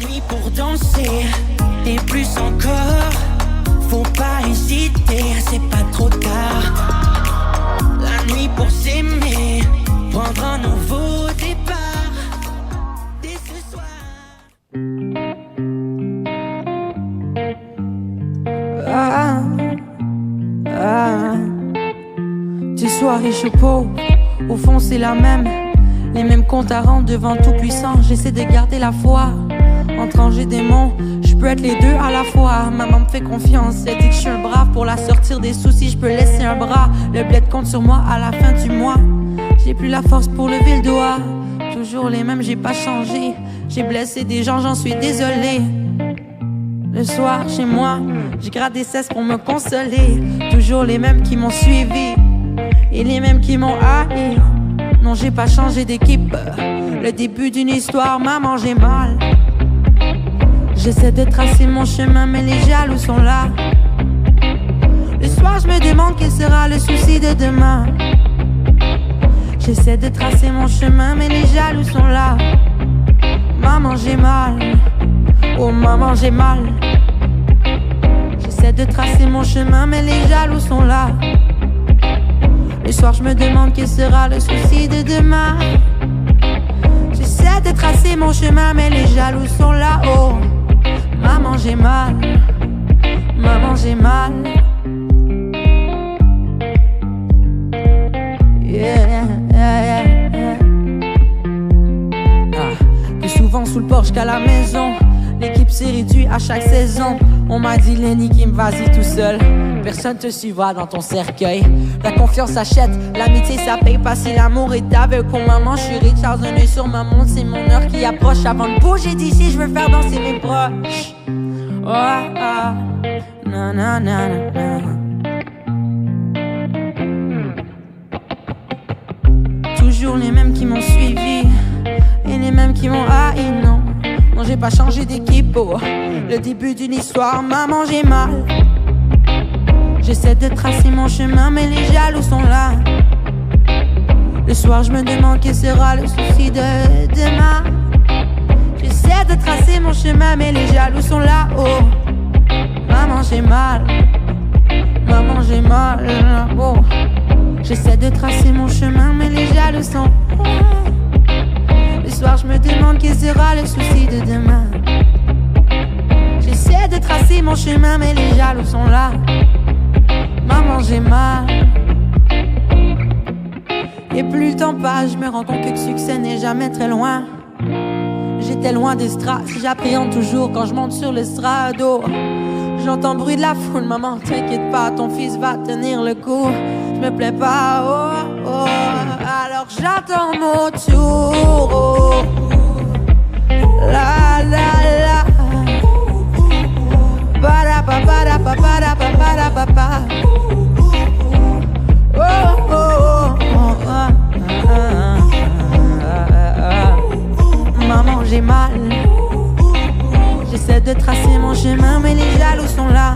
La nuit pour danser, et plus encore. Faut pas hésiter, c'est pas trop tard. La nuit pour s'aimer, prendre un nouveau départ. Dès ce soir. Tes soirées je suis pauvre, au fond c'est la même. Les mêmes comptes à rendre devant tout puissant. J'essaie de garder la foi. Entre anges et démons, je peux être les deux à la fois. Maman me fait confiance, elle dit que je suis un brave. Pour la sortir des soucis, je peux laisser un bras. Le bled compte sur moi à la fin du mois. J'ai plus la force pour lever le doigt. Toujours les mêmes, j'ai pas changé. J'ai blessé des gens, j'en suis désolé. Le soir, chez moi, je gratte des cesses pour me consoler. Toujours les mêmes qui m'ont suivi et les mêmes qui m'ont haï. Non, j'ai pas changé d'équipe. Le début d'une histoire m'a mangé mal. J'essaie de tracer mon chemin, mais les jaloux sont là. Le soir, je me demande quel sera le souci de demain. J'essaie de tracer mon chemin, mais les jaloux sont là. Maman, j'ai mal. Oh maman, j'ai mal. J'essaie de tracer mon chemin, mais les jaloux sont là. Le soir, je me demande quel sera le souci de demain. J'essaie de tracer mon chemin, mais les jaloux sont là. Oh, maman, j'ai mal. Maman, j'ai mal. Yeah, yeah, yeah. Plus souvent sous le porche qu'à la maison. L'équipe s'est réduite à chaque saison. On m'a dit Lenny qui me vas-y tout seul. Personne te suivra dans ton cercueil. La confiance s'achète, l'amitié ça paye pas. Si l'amour est aveugle pour maman, je suis Richard, un œil sur ma montre. C'est mon heure qui approche. Avant de bouger d'ici, je veux faire danser mes proches. Oh ah, na na na na. Toujours les mêmes qui m'ont suivi et les mêmes qui m'ont haï, non. Non, j'ai pas changé d'équipe, oh. Le début d'une histoire m'a mangé mal. J'essaie de tracer mon chemin, mais les jaloux sont là. Le soir, je me demande quel sera le souci de demain. J'essaie de tracer mon chemin, mais les jaloux sont là, oh. Maman, j'ai mal. Maman, j'ai mal, oh. J'essaie de tracer mon chemin, mais les jaloux sont là. Le soir, je me demande quel sera le souci de demain. J'essaie de tracer mon chemin, mais les jaloux sont là. Maman, j'ai mal. Et plus le temps passe, je me rends compte que le succès n'est jamais très loin. J'étais loin des strass, j'appréhende toujours quand je monte sur l'estrado. J'entends le bruit de la foule, maman, t'inquiète pas, ton fils va tenir le coup. Je me plais pas, oh, oh, alors j'attends mon tour, oh. La la la. Para pa para pa para pa para pa pa. Oh oh oh oh. Maman, j'ai mal. J'essaie de tracer mon chemin, mais les jaloux sont là.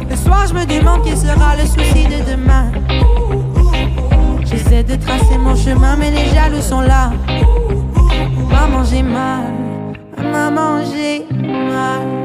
Le soir, je me demande quel sera le souci de demain. J'essaie de tracer mon chemin, mais les jaloux sont là. Maman, j'ai mal. Maman, j'ai mal.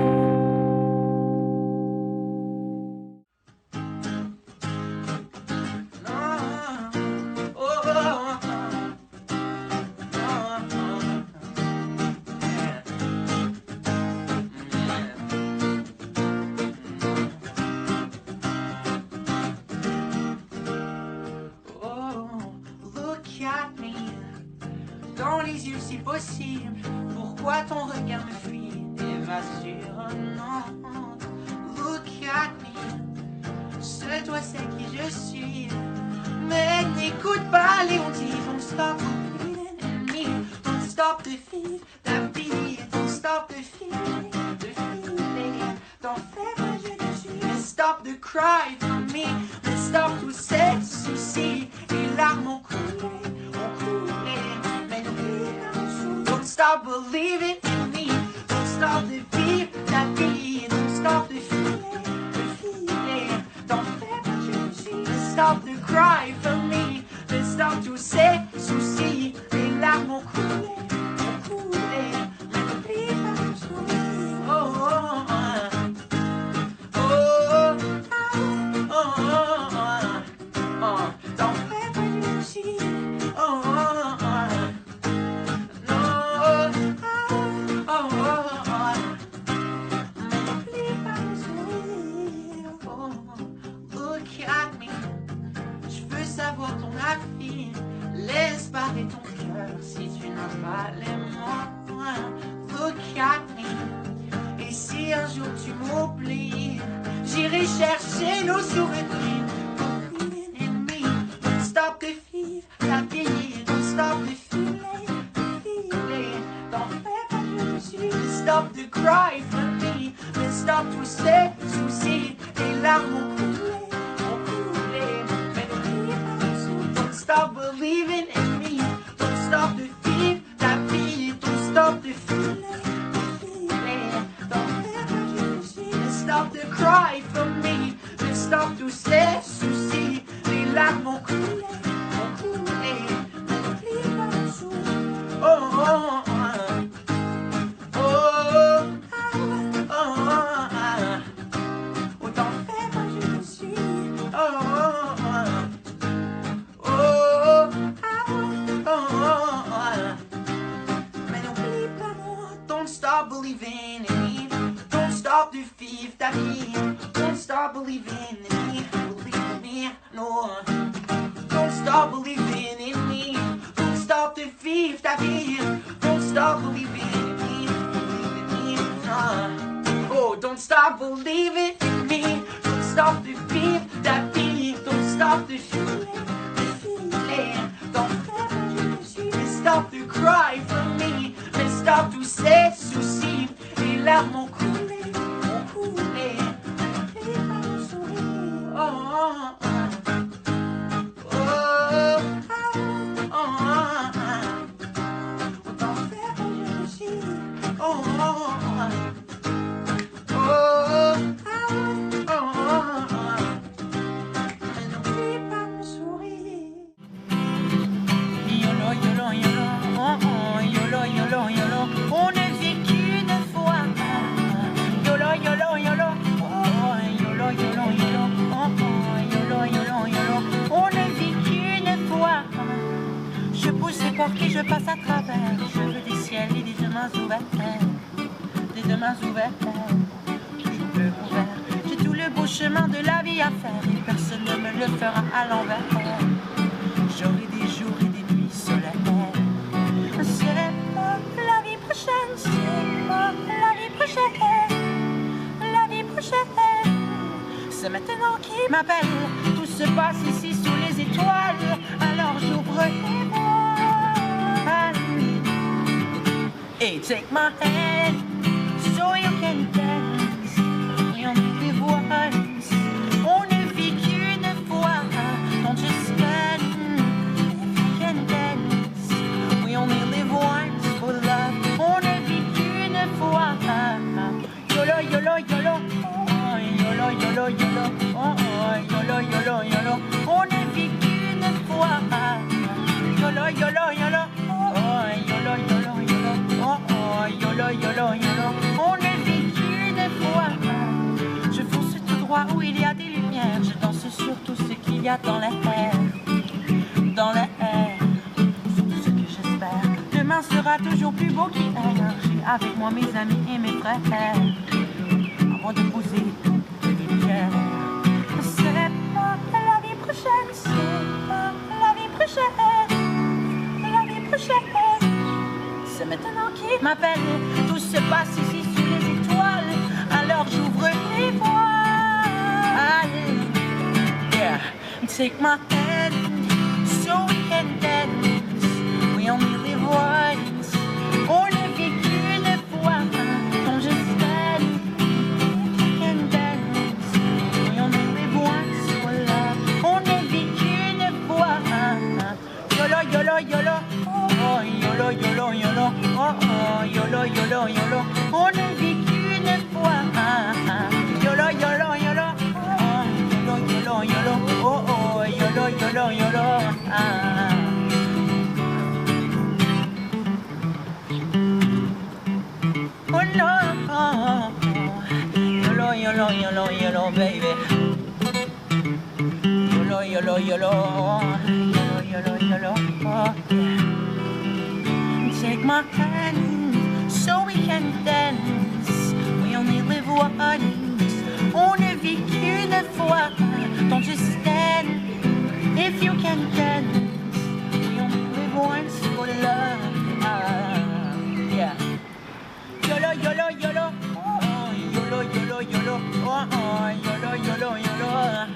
Dans les yeux si possible, pourquoi ton regard me fuit et m'assure, non. Look at me, seul toi sais qui je suis. Mais n'écoute pas les on dit, don't stop feeling me, don't stop the feel, that beat, don't stop the feeling, t'en fais pas je te suis. Mais stop the cry for me, mais stop tous ces soucis, les larmes ont coulé. Don't stop believing in me. Don't stop the beat, that beat. Don't stop the feeling, Don't fais pas je suis. Don't stop the cry for me. Don't stop tous ces soucis. Les larmes ont coulé, you sourire. Believing in me. Don't stop de vivre la vie. Don't stop de filer, don't fais pas je suis. Stop to cry for me. Mais stop tous ces soucis. Les larmes ont coulé. Mais n'oublie pas le souffle. Don't stop believing in me. Don't stop de vivre la vie. Don't stop de filer, don't fais pas je suis. Mais stop to cry for me. Mais stop tous ces soucis. Les larmes ont coulé. Believing in me, don't stop to vivre ta vie. Don't stop believing in me, believe in me, no. Don't stop believing in me, don't stop to vivre ta vie. Don't stop believing in me, believe in me, no. Oh, don't stop believing in me, don't stop to vivre ta vie. Don't stop to feel it, don't stop to cry for me. Stop tous ces soucis, les larmes ont coulé, oh, oh, oh, oh, autant faire que je suis, oh, oh, oh, oh, oh, mais n'oublie pas mon sourire. Yolo, yolo, yolo, oh, oh, yolo, yolo, yolo. On ne vit qu'une fois. Yolo, yolo, yolo. Oh, yolo, yolo, yolo. Oh, yolo, yolo, yolo. On ne vit qu'une fois. Je pousse les portes et je passe à travers. Je veux des ciels et des demains ouverts. Des demains ouverts. Je peux ouvert. J'ai tout le beau chemin de la vie à faire. Et personne ne me le fera à l'envers. J'aurai des jours et des nuits solaires. La vie prochaine, c'est maintenant qui m'appelle. Tout se passe ici sous les étoiles, alors j'ouvre les voiles. Et take my hand, so you can dance. Et on met les voiles. On ne vit qu'une fois, don't just stand. If you can dance, we only live once for love. On ne vit qu'une fois. Yolo, yolo, yolo. Oh, yolo, yolo, yolo. Oh, yolo, yolo, yolo. On ne vit qu'une fois. Yolo, yolo, yolo. Oh, yolo, yolo, yolo. Oh, yolo, yolo, yolo. On ne vit qu'une fois. Je fonce tout droit où il y a des lumières. Je danse sur tout ce qu'il y a dans l'air. Dans l'air. C'est tout ce que j'espère. Demain sera toujours plus beau qu'hier. J'ai avec moi mes amis et mes frères. Avant de poser les lumières. C'est pas la vie prochaine. C'est pas la vie prochaine. La vie prochaine. C'est maintenant qui m'appelle. Tout se passe ici sous les étoiles. Alors j'ouvre les voiles. Yeah. Take my hand, so we can dance. We only live once. On ne vit qu'une fois. Don't just stand. If you can dance. We only live once for love. On ne vit qu'une fois. Yolo, yolo, yolo. Oh, yolo, yolo, yolo. Oh, yolo, yolo, yolo. On ne vit qu'une fois. Yolo, yolo, yolo. Oh, yolo, yolo, yolo. Oh, yolo, yolo, yolo. Oh no. Yolo, yolo, yolo, yolo, baby. Yolo, yolo, yolo. Yolo, yolo, yolo. Oh, yeah. Take my hand, so we can dance. We only live once. On ne vit qu'une fois. Don't just stand. If you can dance. We only live once for love. Yeah. Yolo, yolo, yolo. Oh, yolo, yolo, yolo. Oh, yolo, yolo, yolo.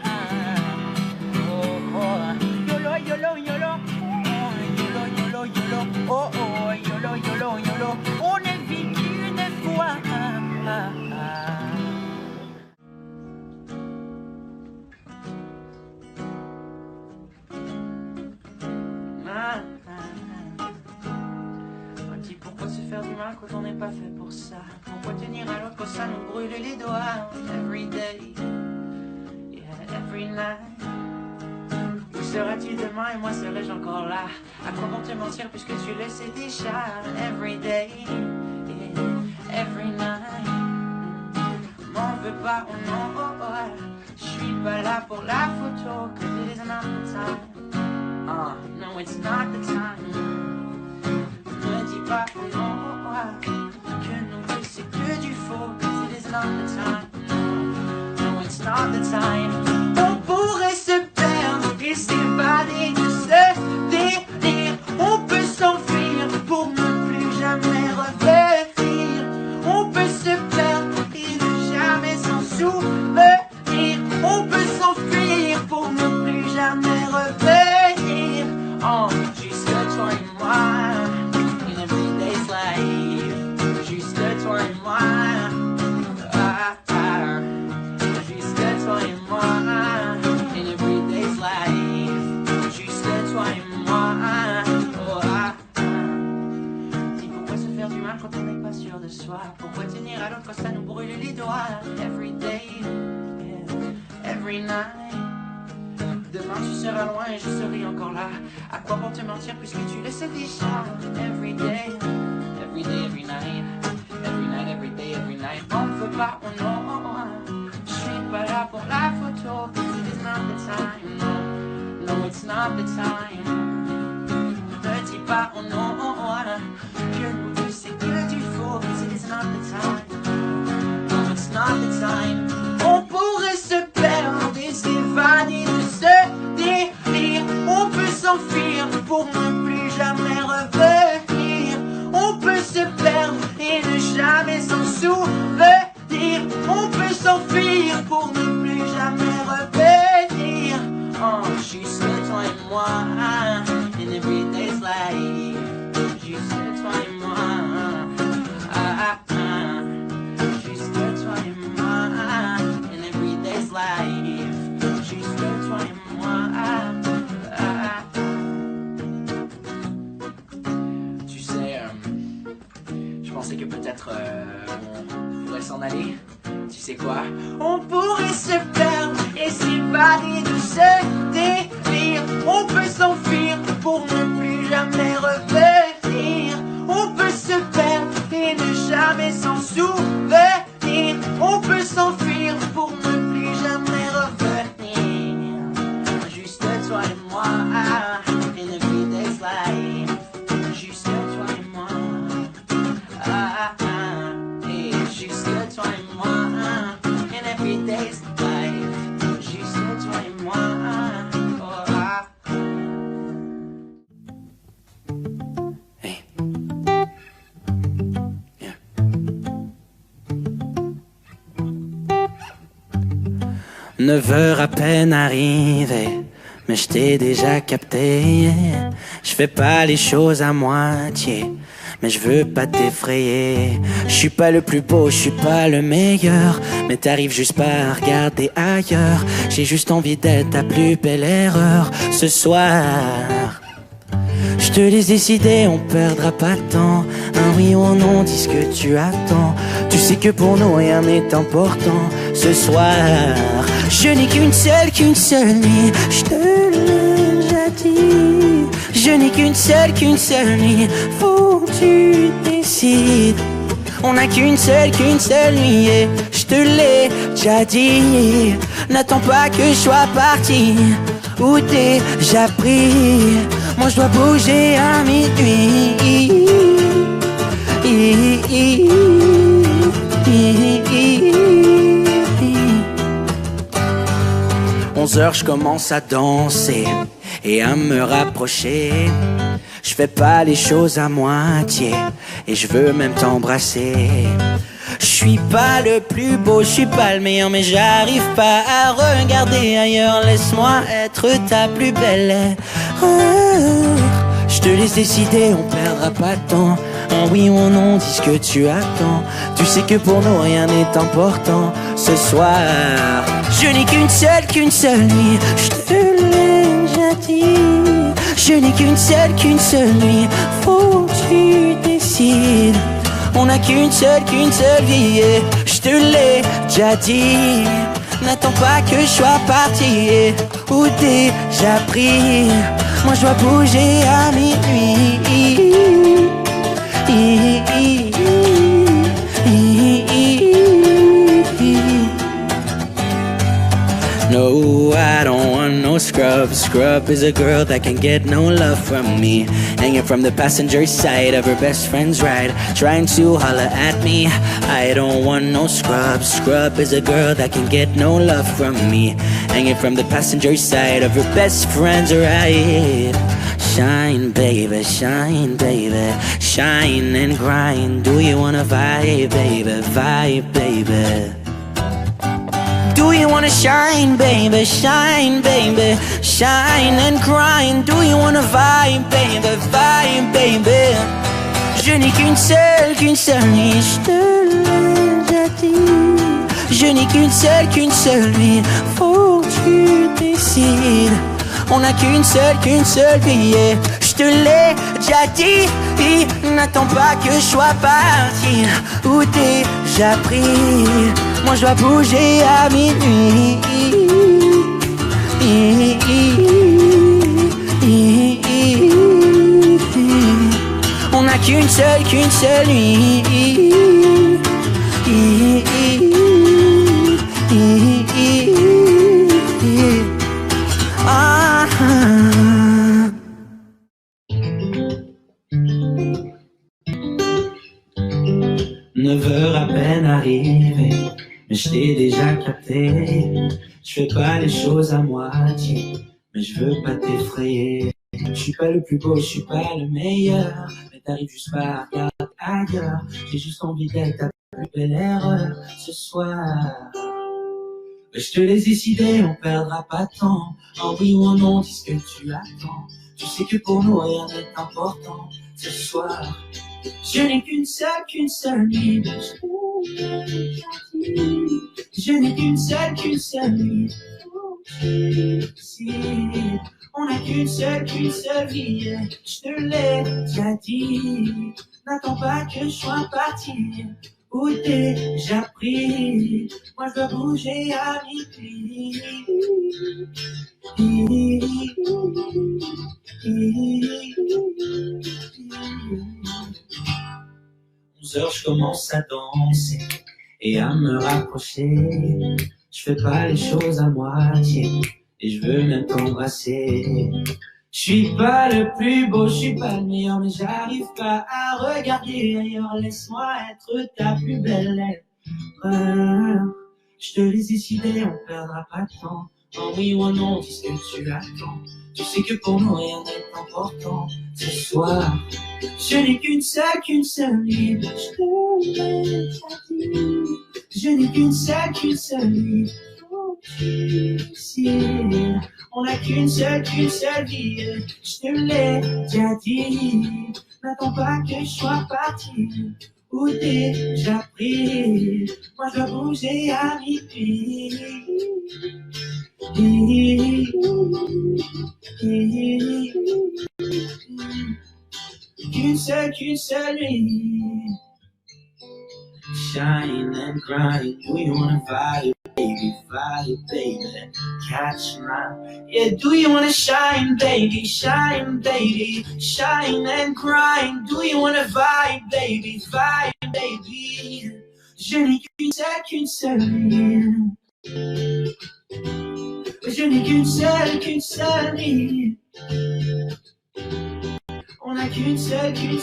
Dis pourquoi se faire du mal quand on n'est pas fait pour ça? Pourquoi tenir à l'autre quand ça nous brûle les doigts? Every day, yeah, every night. Où seras-tu demain et moi serai-je encore là? À quoi bon te mentir puisque tu le sais déjà? Every day, yeah, every night. M'en veux pas, oh non, oh oh. Je suis pas là pour la photo, cause it is not the time. No, it's not the time. Ne dis pas, oh non, oh oh, que nous deux c'est que du faux, cause it is not the time. No, it's not the time. On pourrait se perdre et s'évader de ce délire. On peut s'enfuir pour ne plus jamais revenir. On peut se perdre et ne jamais s'en souvenir. On peut s'enfuir pour ne plus jamais revenir. Oh, juste toi et moi, in everyday's life. Juste toi et moi, juste toi et moi, in everyday's life. Juste toi et moi, Dis pourquoi se faire du mal quand on n'est pas sûr de soi? Pourquoi tenir à l'autre quand ça nous brûle les doigts? Every day, yeah, every night. Demain tu seras loin et je serai encore là. À quoi bon te mentir puisque tu le sais déjà? Every day, every day, every night. Every night, every day, every night. On ne veut pas, oh non. Je suis pas là pour la photo, cause it is not the time. No, no, it's not the time. Ne dis pas, oh non, que nous deux c'est que du faux, cause it is not the time. No, it's not the time. On pourrait se perdre et s'évader de ce délire. On peut s'enfuir pour ne plus jamais revenir. On peut se perdre et ne jamais s'en souvenir. On peut s'enfuir pour ne plus jamais revenir. Oh, juste toi et moi, in everyday's life. Juste toi et moi, juste toi et moi, in everyday's life. Juste toi et moi, Tu sais, je pensais que peut-être on pourrait s'en aller. Tu sais quoi? On pourrait se perdre et s'évader de ce délire. On peut s'enfuir pour ne plus jamais revenir. On peut se perdre et ne jamais s'en souvenir. On peut s'enfuir pour ne plus jamais revenir. Juste toi et moi, in everyday's life. Juste toi et moi, et juste toi et moi, in everyday's life. Juste toi et moi, Hey. Yeah. 9 heures à peine arrivées, mais je t'ai déjà capté. Je fais pas les choses à moitié, mais je veux pas t'effrayer. Je suis pas le plus beau, je suis pas le meilleur, mais t'arrives juste pas à regarder ailleurs. J'ai juste envie d'être ta plus belle erreur ce soir. Je te laisse décider, on perdra pas de temps. Un oui ou un non, dis ce que tu attends. Tu sais que pour nous rien n'est important ce soir. Je n'ai qu'une seule nuit, je te l'ai déjà dit. Je n'ai qu'une seule nuit, faut que tu décides. On n'a qu'une seule nuit et je te l'ai déjà dit. N'attends pas que je sois parti ou déjà pris. Moi je dois bouger à minuit. 11h je commence à danser et à me rapprocher. Je fais pas les choses à moitié et je veux même t'embrasser. Je suis pas le plus beau, je suis pas le meilleur, mais j'arrive pas à regarder ailleurs. Laisse-moi être ta plus belle erreur. Je te laisse décider, on perdra pas de temps. En oui ou non, dis ce que tu attends. Tu sais que pour nous rien n'est important. Ce soir, je n'ai qu'une seule nuit. Je te l'ai déjà dit. Je n'ai qu'une seule nuit. Faut que tu décides. On n'a qu'une seule vie. Je te l'ai déjà dit. N'attends pas que je sois parti ou déjà pris. Moi je dois bouger à minuit. No, I don't want no scrub. Scrub is a girl that can get no love from me. Hanging from the passenger side of her best friend's ride, trying to holler at me. I don't want no scrub. Scrub is a girl that can get no love from me. Hanging from the passenger side of her best friend's ride. Shine, baby, shine, baby. Shine and grind. Do you wanna vibe, baby? Vibe, baby. Do you wanna shine, baby? Shine, baby. Shine and grind. Do you wanna vibe, baby? Vibe, baby. Je n'ai qu'une seule nuit. Je te l'ai déjà dit. Je n'ai qu'une seule nuit. Faut que tu décides. On n'a qu'une seule vie. Je te l'ai déjà dit. N'attends pas que je sois parti ou déjà pris. Moi je dois bouger à minuit. On n'a qu'une seule nuit. Ah. 9 heures à peine arrivées, mais je t'ai déjà capté. Je fais pas les choses à moitié, mais je veux pas t'effrayer. Je suis pas le plus beau, je suis pas le meilleur, mais t'arrives juste pas à regarder ailleurs. J'ai juste envie d'être ta plus belle erreur ce soir. Je te laisse décider, on perdra pas de temps. En oui ou en non, dis ce que tu attends. Tu sais que pour nous rien n'est important ce soir. Je n'ai qu'une seule nuit. Je n'ai qu'une seule nuit. Si on n'a qu'une seule vie, je te l'ai déjà dit. N'attends pas que je sois parti ou déjà pris. Moi je dois bouger à minuit. 11 heures, je commence à danser et à me rapprocher. Je fais pas les choses à moitié et je veux même t'embrasser. Je suis pas le plus beau, je suis pas le meilleur, mais j'arrive pas à regarder ailleurs. Laisse-moi être ta plus belle erreur. Je te laisse décider, on perdra pas de temps. En oui ou en non, dis ce que tu attends. Tu sais que pour nous rien n'est important ce soir. Je n'ai qu'une seule nuit. Je te l'ai déjà dit. Je n'ai qu'une seule nuit. Si on n'a qu'une seule vie, je te l'ai déjà dit. N'attends pas que je sois parti ou déjà pris. Moi je dois bouger à minuit. Qu'une seule nuit. Shine and grind. Do you wanna vibe, baby? Vibe, baby. Catch my. Yeah, do you wanna shine, baby? Shine, baby. Shine and grind. Do you wanna vibe, baby? Vibe, baby. Je n'ai qu'une seule nuit. Je n'ai qu'une seule vie. On n'a qu'une seule vie.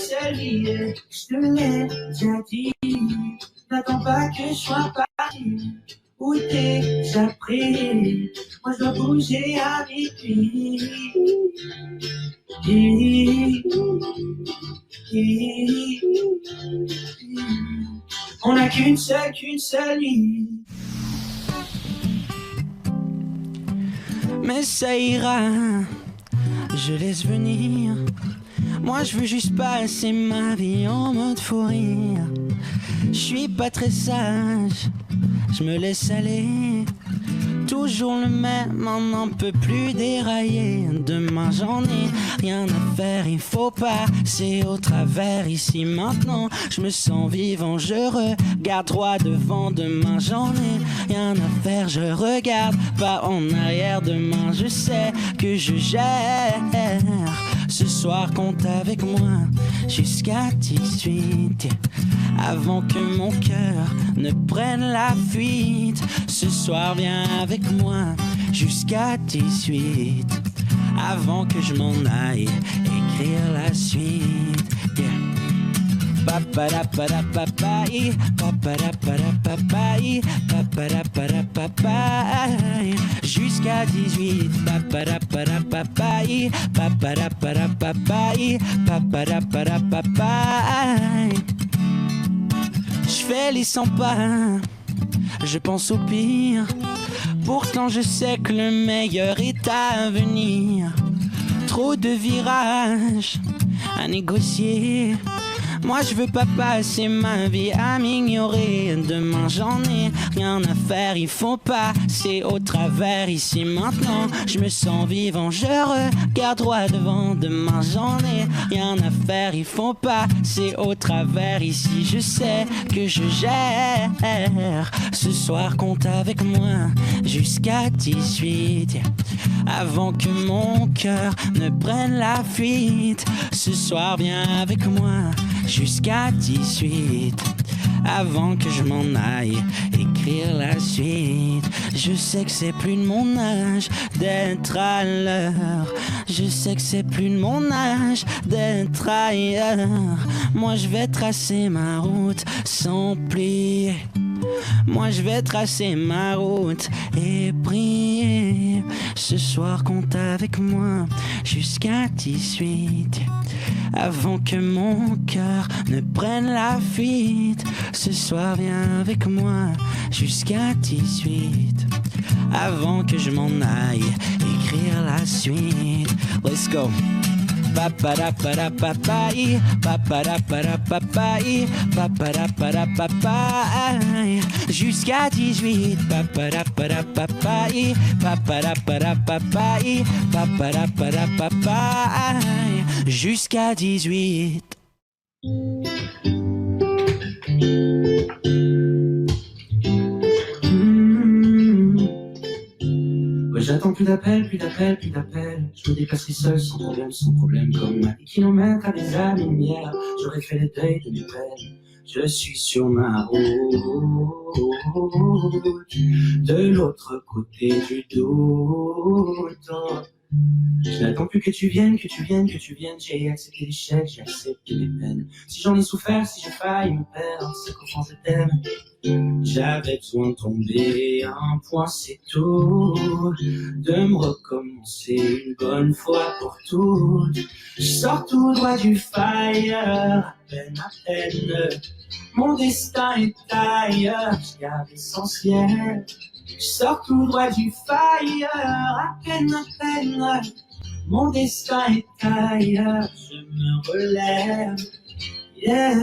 Je te l'ai déjà dit. N'attends pas que je sois parti ou déjà pris. Moi je dois bouger à minuit. On n'a qu'une seule nuit. Mais ça ira, je laisse venir Moi je veux juste passer ma vie en mode fou rire. Je suis pas très sage, je me laisse aller. Toujours le même, on n'en peut plus dérailler. Demain j'en ai rien à faire, il faut passer au travers. Ici maintenant, je me sens vivant, je regarde droit devant. Demain j'en ai rien à faire, je regarde pas en arrière. Demain je sais que je gère. Ce soir compte avec moi jusqu'à 18, avant que mon cœur ne prenne la fuite. Ce soir viens avec moi jusqu'à 18, avant que je m'en aille écrire la suite. Yeah. Papadapadapapai, papadapadapapai, papadapadapapai, jusqu'à 18. Papadapadapapai, papadapadapapai, papadapadapapai. Je fais les 100 pas, je pense au pire. Pourtant je sais que le meilleur est à venir. Trop de virages à négocier. Moi je veux pas passer ma vie à m'ignorer. Demain j'en ai rien à faire, il faut passer au travers. Ici maintenant je me sens vivant, je regarde droit devant. Demain j'en ai rien à faire, il faut passer au travers. Ici je sais que je gère. Ce soir compte avec moi jusqu'à 18, avant que mon cœur ne prenne la fuite. Ce soir viens avec moi jusqu'à 18, avant que je m'en aille écrire la suite. Je sais que c'est plus de mon âge d'être à l'heure. Je sais que c'est plus de mon âge d'être ailleurs. Moi je vais tracer ma route sans plier. Moi je vais tracer ma route et prier. Ce soir compte avec moi jusqu'à 18, avant que mon cœur ne prenne la fuite. Ce soir viens avec moi jusqu'à 18, avant que je m'en aille écrire la suite. Let's go. Papadapadapapai, papadapadapapai, papadapadapapai, jusqu'à 18. Papadapadapapai, papadapadapapai, papadapadapapai, jusqu'à 18. J'attends plus d'appels, plus d'appels, plus d'appels. Je me déplacerai seul, sans problème, comme à des kilomètres, à des années-lumière. J'aurais fait le deuil de mes peines. Je suis sur ma route, de l'autre côté du doute. Je n'attends plus que tu viennes, que tu viennes, que tu viennes. J'ai accepté l'échec, j'ai accepté les peines. Si j'en ai souffert, si j'ai failli me perdre, c'est qu'au fond je t'aime. J'avais besoin de tomber un point, c'est tout. De me recommencer une bonne fois pour toutes. Je sors tout droit du fire, à peine. Mon destin est ailleurs, je garde l'essentiel. Je sors tout droit du fire, à peine. Mon destin est ailleurs, je me relève. Yeah.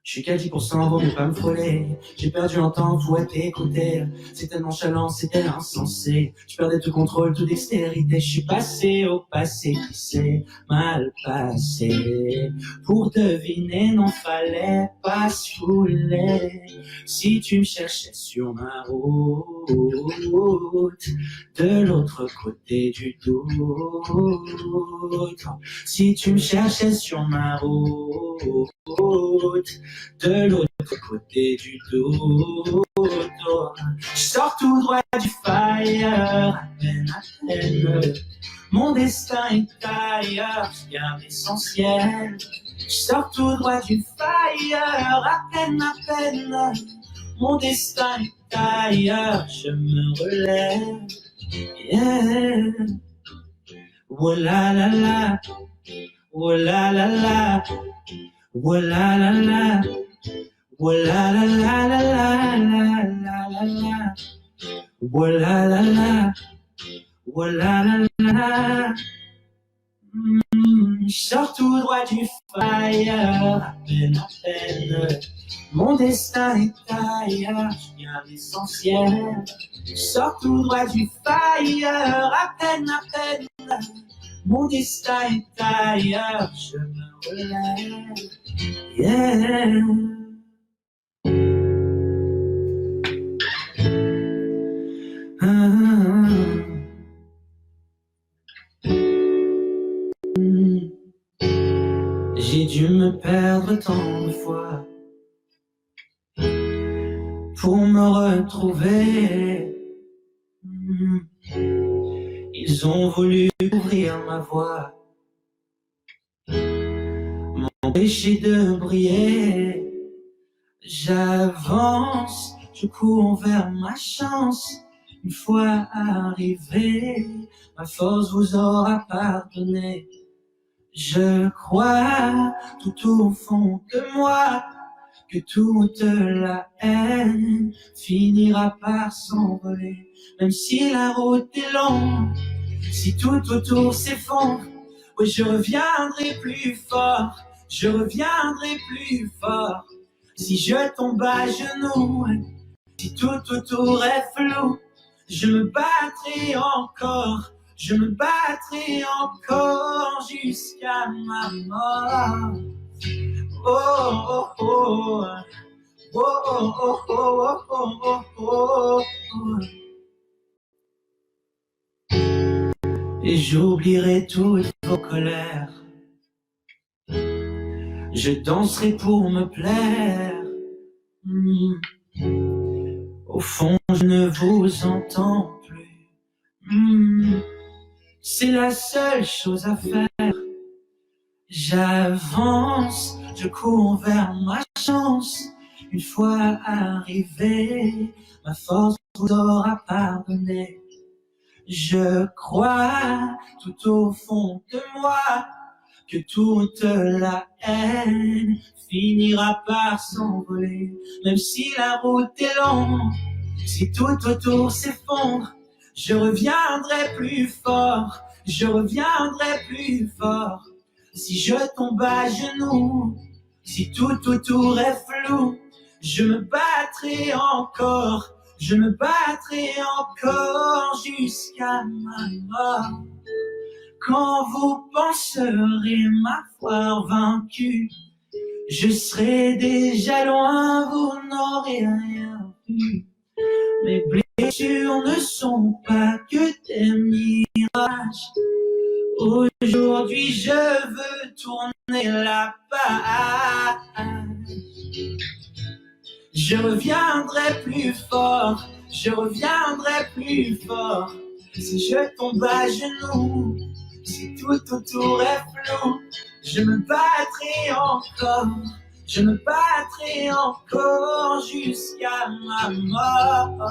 Je suis qu'à 10%, vaut mieux pas me frôler. J'ai perdu un temps, faut t'écouter. C'est tellement chalant, c'est tellement insensé. Je perdais tout contrôle, toute dextérité. Je suis passé au passé qui s'est mal passé. Pour deviner, non, fallait pas se fouler. Si tu me cherchais sur ma route, de l'autre côté du doute. Si tu me cherchais sur ma route, de l'autre côté du doute. Je sors tout droit du fire, à peine. Mon destin est ailleurs, je garde l'essentiel. Je sors tout droit du fire, à peine. Mon destin est ailleurs, je me relève. Yeah. Oh la la la, oh la la la. Oh la la la, oh la la la la la la la la, oh la la la, Oh la la la. Je sors tout droit du fire, à peine, à peine. Mon destin est ailleurs, je viens à l'essentiel. Je sors tout droit du fire, à peine, à peine. Mon destin est ailleurs, je me relève. Yeah. J'ai dû me perdre tant de fois pour me retrouver. Ils ont voulu ouvrir ma voie, m'empêcher de briller. J'avance, je cours vers ma chance. Une fois arrivé, ma force vous aura pardonné. Je crois tout au fond de moi que toute la haine finira par s'envoler. Même si la route est longue, si tout autour s'effondre, oui, je reviendrai plus fort, je reviendrai plus fort. Si je tombe à genoux, si tout autour est flou, je me battrai encore, je me battrai encore jusqu'à ma mort. Oh, oh, oh, oh, oh, oh, oh, oh, oh, oh. Et j'oublierai toutes vos colères. Je danserai pour me plaire. Au fond, je ne vous entends plus. C'est la seule chose à faire. J'avance, je cours vers ma chance. Une fois arrivé, ma force vous aura pardonné. Je crois tout au fond de moi que toute la haine finira par s'envoler. Même si la route est longue, si tout autour s'effondre, je reviendrai plus fort, je reviendrai plus fort. Si je tombe à genoux, si tout autour est flou, je me battrai encore, je me battrai encore jusqu'à ma mort. Quand vous penserez m'avoir vaincu, je serai déjà loin, vous n'aurez rien vu. Mes blessures ne sont pas que des mirages. Aujourd'hui, je veux tourner la page. Je reviendrai plus fort, je reviendrai plus fort. Si je tombe à genoux, si tout autour est flou, je me battrai encore, je me battrai encore jusqu'à ma mort.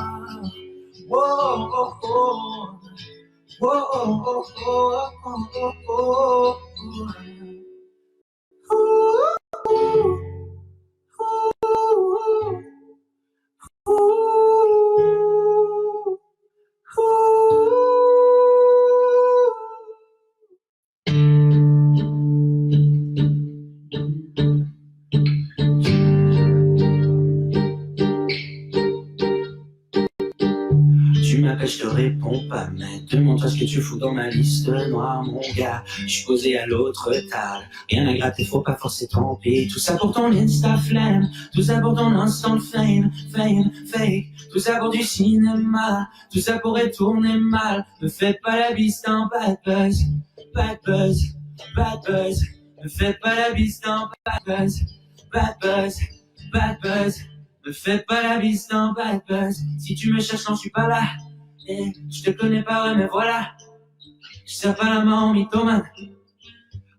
Oh, oh, oh. Oh, oh, oh, oh, oh, oh, oh. Tu m'appelles, je te réponds pas, mais demande-toi ce que tu fous dans ma liste noire, mon gars. Je suis posé à l'autre table, rien à gratter, faut pas forcer tant pis. Tout ça pour ton Insta flemme, tout ça pour ton instant fame, fame, fake. Tout ça pour du cinéma, tout ça pourrait tourner mal. Me fais pas la bise, t'es un bad buzz, bad buzz, bad buzz. Me fais pas la bise, t'es un bad buzz, bad buzz, bad buzz. Me fais pas la bise, t'es un bad buzz. Si tu me cherches, non, je suis pas là. Et je te connais pas, ouais, mais voilà. Je serre pas la main en mythomane.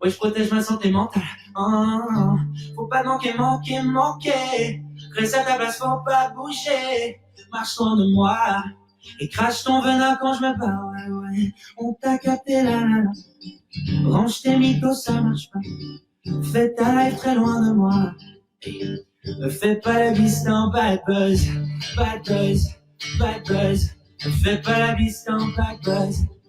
Ouais, je protège ma santé mentale. Oh, faut pas manquer, manquer, manquer. Reste à ta place, faut pas bouger. Marche loin de moi. Et crache ton venin quand je me barre, ouais, ouais. On t'a capté, là, là, là. Range tes mythos, ça marche pas. Fais ta life très loin de moi. Me fais pas la bise, t'es un bad buzz, bad buzz, bad buzz. Me fais pas la bise, t'es un bad buzz,